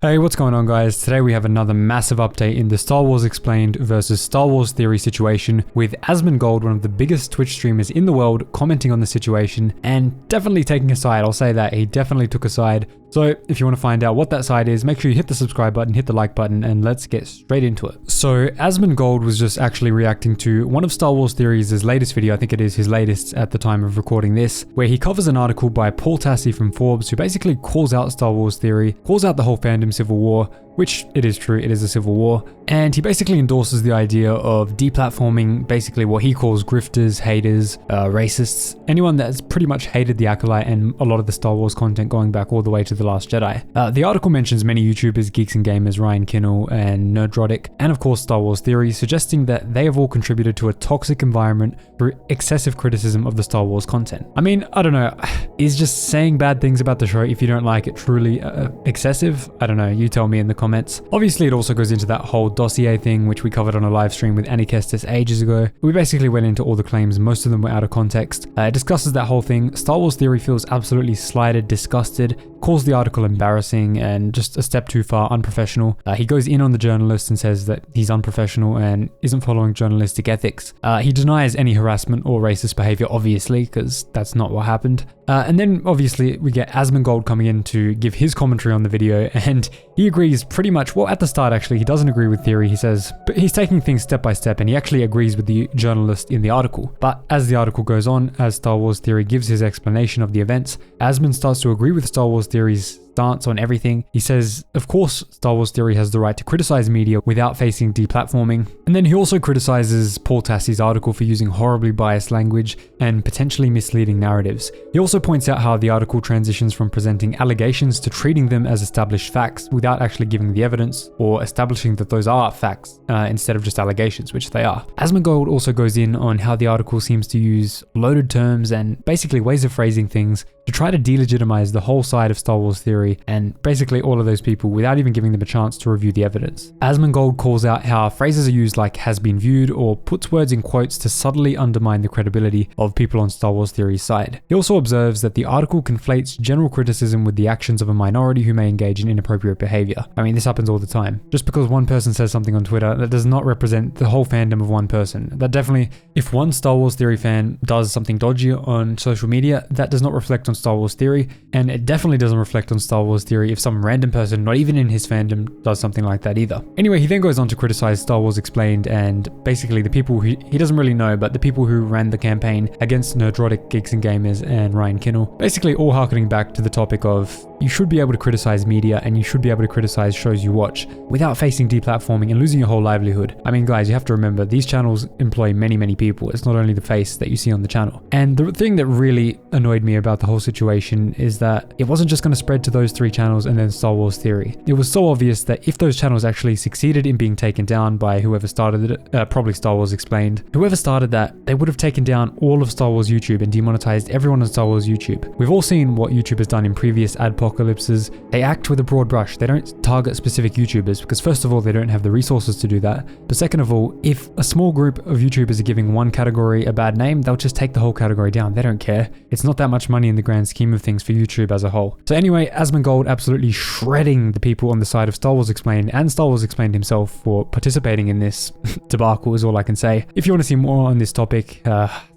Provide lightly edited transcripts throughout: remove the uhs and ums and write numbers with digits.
Hey, what's going on guys? Today we have another massive update in the Star Wars Explained versus Star Wars Theory situation with Asmongold, one of the biggest Twitch streamers in the world, commenting on the situation and definitely taking a side. I'll say that, he definitely took a side. So if you want to find out what that side is, make sure you hit the subscribe button, hit the like button, and let's get straight into it. So Asmongold was just actually reacting to one of Star Wars Theory's latest video, I think it is his latest at the time of recording this, where he covers an article by Paul Tassi from Forbes, who basically calls out Star Wars Theory, calls out the whole fandom civil war, which it is true, it is a civil war, and he basically endorses the idea of deplatforming basically what he calls grifters, haters, racists, anyone that's pretty much hated the Acolyte and a lot of the Star Wars content going back all the way to The Last Jedi. The article mentions many YouTubers, geeks and gamers, Ryan Kinnell and Nerdrotic, and of course Star Wars Theory, suggesting that they have all contributed to a toxic environment through excessive criticism of the Star Wars content. I mean, I don't know, is just saying bad things about the show if you don't like it truly excessive? I don't know, you tell me in the comments. Obviously it also goes into that whole dossier thing which we covered on a live stream with Annie Kestis ages ago. We basically went into all the claims, most of them were out of context. It discusses that whole thing. Star Wars Theory feels absolutely slighted, disgusted, calls the article embarrassing and just a step too far, unprofessional. He goes in on the journalist and says that he's unprofessional and isn't following journalistic ethics. He denies any harassment or racist behavior, obviously, because that's not what happened. And then obviously we get Asmongold coming in to give his commentary on the video, and he agrees pretty much, well, at the start actually, he doesn't agree with Theory, he says, but he's taking things step by step and he actually agrees with the journalist in the article. But as the article goes on, as Star Wars Theory gives his explanation of the events, Asmon starts to agree with Star Wars Theory's stance on everything. He says, of course, Star Wars Theory has the right to criticize media without facing deplatforming. And then he also criticizes Paul Tassi's article for using horribly biased language and potentially misleading narratives. He also points out how the article transitions from presenting allegations to treating them as established facts without actually giving the evidence or establishing that those are facts instead of just allegations, which they are. Asmongold also goes in on how the article seems to use loaded terms and basically ways of phrasing things to try to delegitimize the whole side of Star Wars Theory and basically all of those people without even giving them a chance to review the evidence. Asmongold calls out how phrases are used like has been viewed or puts words in quotes to subtly undermine the credibility of people on Star Wars Theory's side. He also observes that the article conflates general criticism with the actions of a minority who may engage in inappropriate behavior. I mean, this happens all the time. Just because one person says something on Twitter, that does not represent the whole fandom of one person. That definitely, if one Star Wars Theory fan does something dodgy on social media, that does not reflect on Star Wars Theory, and it definitely doesn't reflect on Star Wars Theory if some random person, not even in his fandom, does something like that either. Anyway, he then goes on to criticize Star Wars Explained and basically the people who, he doesn't really know, but the people who ran the campaign against Nerdrotic, Geeks and Gamers and Ryan Kinnell, basically all harkening back to the topic of you should be able to criticize media and you should be able to criticize shows you watch without facing deplatforming and losing your whole livelihood. I mean, guys, you have to remember these channels employ many people. It's not only the face that you see on the channel. And the thing that really annoyed me about the whole situation is that it wasn't just going to spread to those three channels and then Star Wars Theory. It was so obvious that if those channels actually succeeded in being taken down by whoever started it, probably Star Wars Explained, whoever started that, they would have taken down all of Star Wars YouTube and demonetized everyone on Star Wars YouTube. We've all seen what YouTube has done in previous adpocalypses. They act with a broad brush. They don't target specific YouTubers because first of all, they don't have the resources to do that. But second of all, if a small group of YouTubers are giving one category a bad name, they'll just take the whole category down. They don't care. It's not that much money in the grand scheme of things for YouTube as a whole. So anyway, Asmongold absolutely shredding the people on the side of Star Wars Explained and Star Wars Explained himself for participating in this debacle is all I can say. If you want to see more on this topic,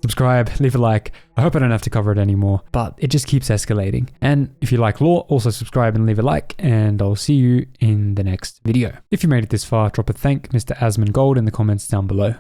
subscribe, leave a like. I hope I don't have to cover it anymore, but it just keeps escalating. And if you like lore, also subscribe and leave a like, and I'll see you in the next video. If you made it this far, drop a thank Mr. Asmongold in the comments down below.